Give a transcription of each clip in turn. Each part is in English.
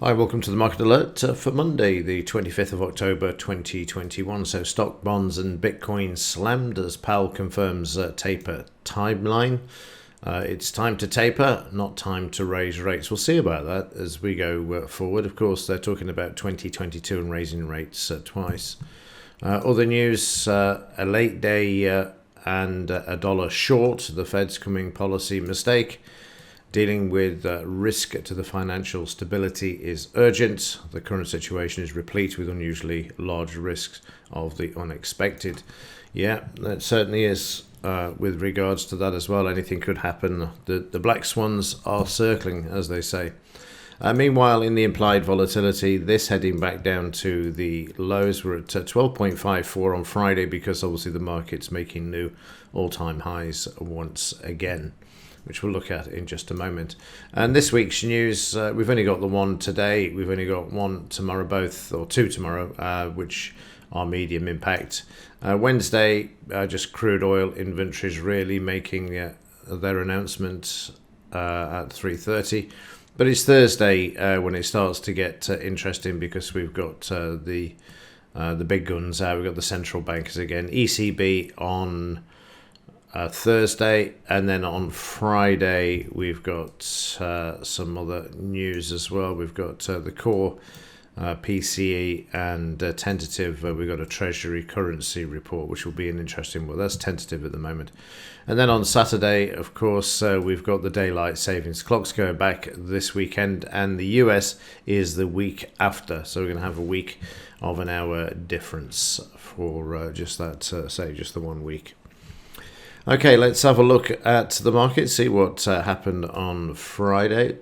Hi, welcome to the Market Alert for Monday, the 25th of October 2021. So stock, bonds and Bitcoin slammed as Powell confirms taper timeline. It's time to taper, not time to raise rates. We'll see about that as we go forward. Of course, they're talking about 2022 and raising rates twice. Other news, a late day and a dollar short. The Fed's coming policy mistake. Dealing with risk to the financial stability is urgent. The current situation is replete with unusually large risks of the unexpected. Yeah, that certainly is with regards to that as well. Anything could happen. The black swans are circling, as they say. Meanwhile, in the implied volatility, this heading back down to the lows. We're at 12.54 on Friday because obviously the market's making new all-time highs once again, which we'll look at in just a moment. And this week's news, we've only got the one today. We've only got one tomorrow, two tomorrow, which are medium impact. Wednesday, just crude oil inventories really making their announcement at 3:30. But it's Thursday when it starts to get interesting because we've got the big guns out. We've got the central bankers again. ECB on Thursday, and then on Friday we've got some other news as well. We've got the core PCE and tentative. We've got a Treasury currency report, which will be an interesting one. That's tentative at the moment. And then on Saturday, of course, we've got the daylight savings clocks going back this weekend, and the US is the week after. So we're going to have a week of an hour difference for just that, just the 1 week. Okay, let's have a look at the market, see what happened on Friday.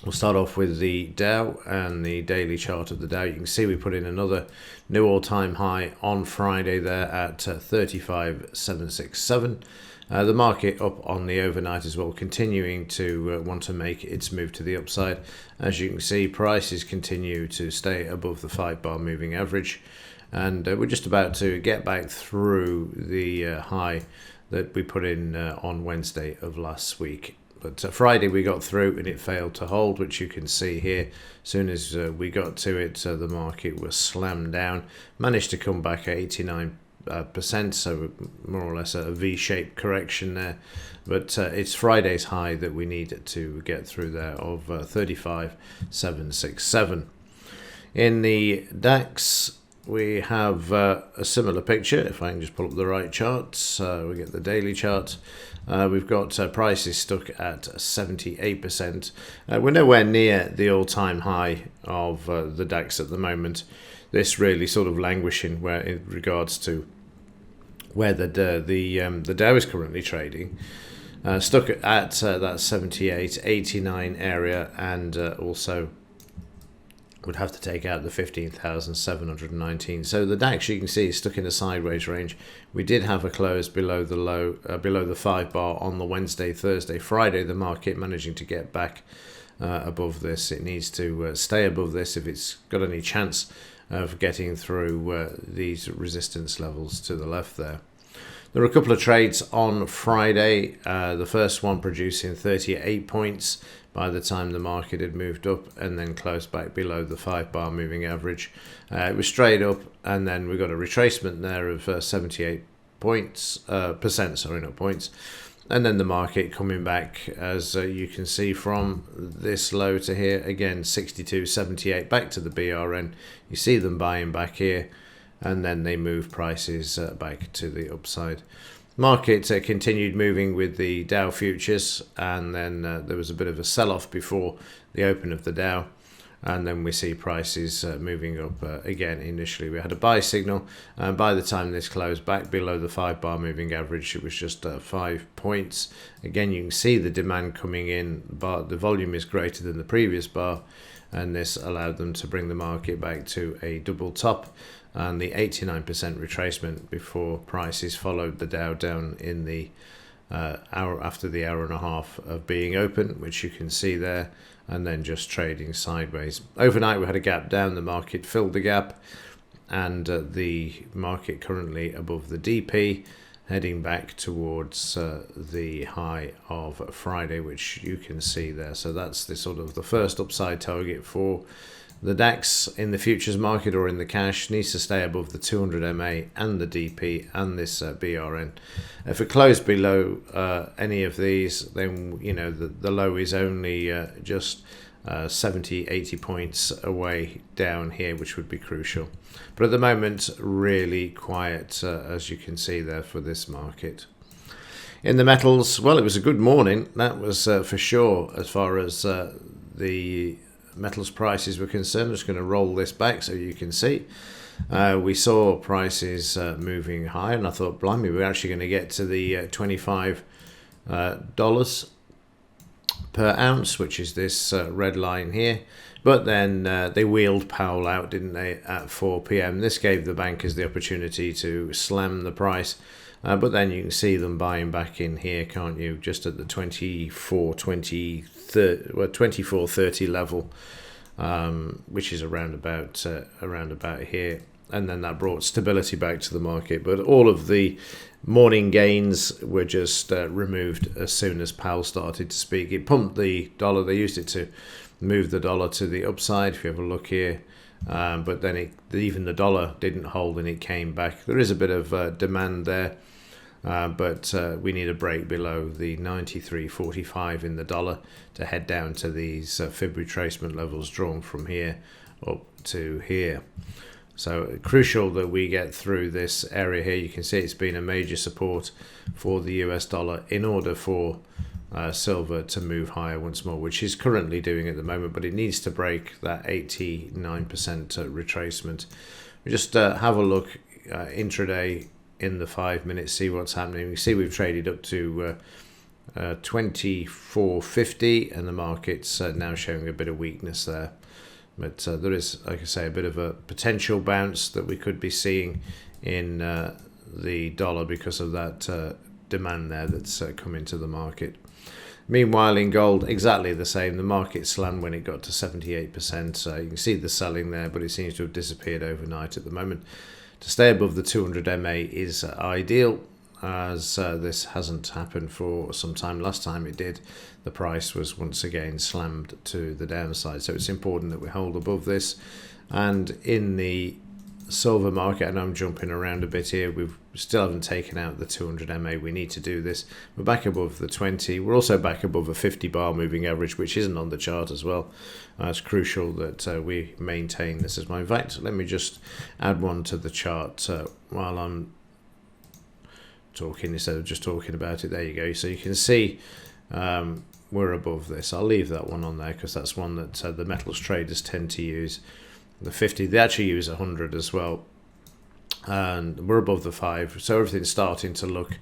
We'll start off with the Dow and the daily chart of the Dow. You can see we put in another new all-time high on Friday there at 35,767. The market up on the overnight as well, continuing to want to make its move to the upside. As you can see, prices continue to stay above the 5-bar moving average. And we're just about to get back through the high that we put in on Wednesday of last week. But Friday we got through and it failed to hold, which you can see here. As soon as we got to it, the market was slammed down. Managed to come back at 89%, so more or less a V-shaped correction there. But it's Friday's high that we need to get through there of 35,767. In the DAX, we have a similar picture. If I can just pull up the right chart, we get the daily chart. We've got prices stuck at 78%. We're nowhere near the all-time high of the DAX at the moment. This really sort of languishing where in regards to where the Dow is currently trading. Stuck at that 78, 89 area, and also would have to take out the 15,719. So the DAX, you can see, is stuck in a sideways range. We did have a close below the low, below the 5-bar on the Wednesday, Thursday, Friday. The market managing to get back above this. It needs to stay above this if it's got any chance of getting through these resistance levels to the left there. There were a couple of trades on Friday. The first one producing 38 points by the time the market had moved up and then closed back below the 5-bar moving average. It was straight up, and then we got a retracement there of 78 percent, not points. And then the market coming back, as you can see from this low to here, again 62.78 back to the BRN. You see them buying back here, and then they move prices back to the upside. Market continued moving with the Dow futures, and then there was a bit of a sell-off before the open of the Dow, and then we see prices moving up again. Initially we had a buy signal, and by the time this closed back below the 5-bar moving average, it was just 5 points. Again, you can see the demand coming in, but the volume is greater than the previous bar, and this allowed them to bring the market back to a double top and the 89% retracement before prices followed the Dow down in the hour after the hour and a half of being open, which you can see there, and then just trading sideways. Overnight we had a gap down, the market filled the gap, and the market currently above the DP, heading back towards the high of Friday, which you can see there. So that's the sort of the first upside target for the DAX in the futures market or in the cash. Needs to stay above the 200 MA and the DP and this BRN. If it closed below any of these, then the low is only just 70-80 points away down here, which would be crucial. But at the moment, really quiet, as you can see there for this market. In the metals, well, it was a good morning, that was for sure, as far as the metals prices were concerned. I'm just going to roll this back so you can see. We saw prices moving high, and I thought, blimey, we're actually going to get to the $25 per ounce, which is this red line here. But then they wheeled Powell out, didn't they, at 4 p.m. This gave the bankers the opportunity to slam the price. But then you can see them buying back in here, can't you? Just at the 24.30 level, which is around about here. And then that brought stability back to the market. But all of the morning gains were just removed as soon as Powell started to speak. It pumped the dollar. They used it to move the dollar to the upside, if you have a look here. But then even the dollar didn't hold and it came back. There is a bit of demand there. But we need a break below the 93.45 in the dollar to head down to these fib retracement levels drawn from here up to here. So crucial that we get through this area here. You can see it's been a major support for the US dollar in order for silver to move higher once more, which is currently doing at the moment, but it needs to break that 89% retracement. We just have a look intraday in the 5 minutes, see what's happening. You see we've traded up to 24.50 and the market's now showing a bit of weakness there. But there is, like I say, a bit of a potential bounce that we could be seeing in the dollar because of that demand there that's come into the market. Meanwhile, in gold, exactly the same. The market slammed when it got to 78%. So you can see the selling there, but it seems to have disappeared overnight at the moment. To stay above the 200 MA is ideal, as this hasn't happened for some time. Last time it did, the price was once again slammed to the downside. So it's important that we hold above this. And in the silver market, and I'm jumping around a bit here, we still haven't taken out the 200 MA. We need to do this. We're back above the 20. We're also back above a 50 bar moving average, which isn't on the chart as well. It's crucial that we maintain this as well. In fact, let me just add one to the chart while I'm talking instead of just talking about it. There you go. So you can see we're above this. I'll leave that one on there because that's one that the metals traders tend to use. The 50, they actually use 100 as well, and we're above the 5, so everything's starting to look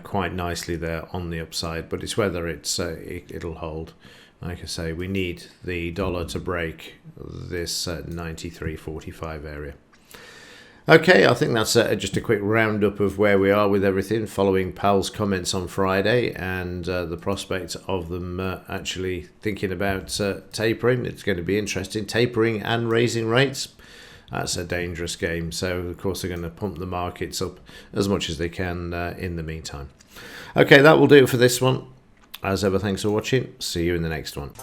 quite nicely there on the upside. But it's whether it'll hold. Like I say, we need the dollar to break this 93.45 area. Okay, I think that's just a quick roundup of where we are with everything following Powell's comments on Friday and the prospect of them actually thinking about tapering. It's going to be interesting. Tapering and raising rates, that's a dangerous game. So, of course, they're going to pump the markets up as much as they can in the meantime. Okay, that will do it for this one. As ever, thanks for watching. See you in the next one.